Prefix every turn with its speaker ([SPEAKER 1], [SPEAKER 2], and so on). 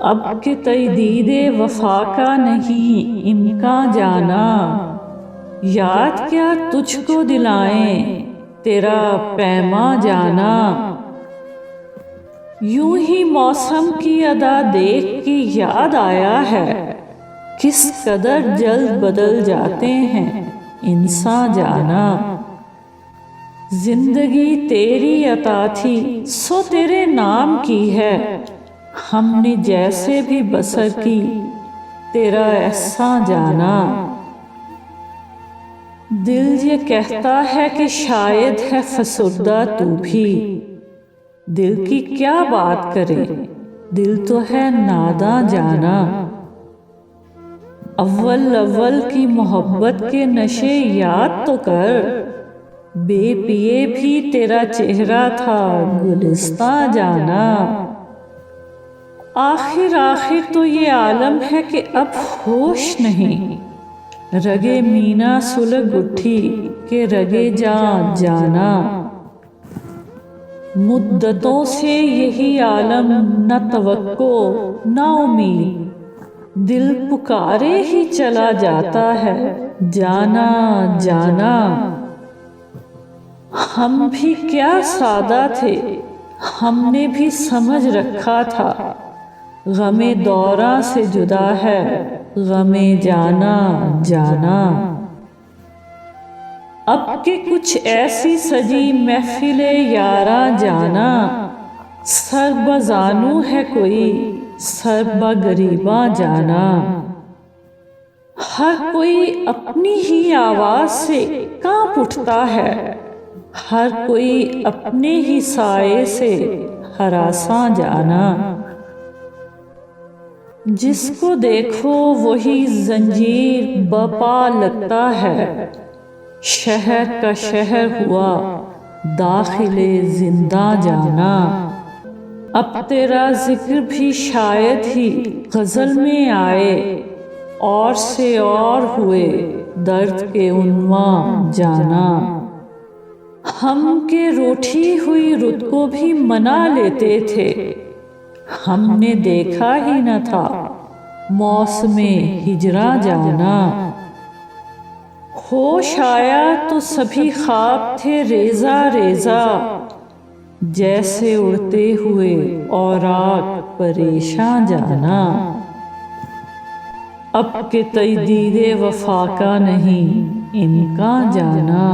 [SPEAKER 1] अब के तजदीदे वफा का नहीं इनका जाना, याद क्या तुझको दिलाएं तेरा पैमा जाना। यूं ही मौसम की अदा देख के याद आया है, किस कदर जल्द बदल जाते हैं इंसान जाना। जिंदगी तेरी अता थी सो तेरे नाम की है, हमने जैसे भी बसर की तेरा एहसान जाना। दिल ये कहता है कि शायद है फसुर्दा तू भी, दिल की क्या बात करे दिल तो है नादा जाना। अव्वल अव्वल की मोहब्बत के नशे याद तो कर, बेपिए भी तेरा चेहरा था गुलिस्तां जाना। आखिर आखिर तो ये आलम है कि अब होश नहीं, रगे मीना सुलग उठी के रगे जाना। मुद्दतों से यही आलम न तवक्को न उम्मीद, दिल पुकारे ही चला जाता है जाना जाना। हम भी क्या सादा थे, हमने भी समझ रखा था, गमे दौरा से जुदा है गमे जाना जाना। अब के कुछ ऐसी सजी महफिले यारा जाना, सरबजानू है कोई सरबा गरीबा जाना। हर कोई अपनी ही आवाज से कांप उठता है, हर कोई अपने ही साए से हरासा जाना। जिसको देखो वही जंजीर बपा लगता है, शहर का शहर हुआ दाखिले जिंदा जाना। अब तेरा जिक्र भी शायद ही गजल में आए, और से और हुए दर्द के उन्वान जाना। हम के रूठी हुई रुत को भी मना लेते थे, हमने देखा ही न था मौसमे हिजरा जाना। होश आया तो सभी ख्वाब थे रेजा रेजा, जैसे उड़ते हुए औराक परेशान जाना। अब के तजदीदे वफा का नहीं इनका जाना।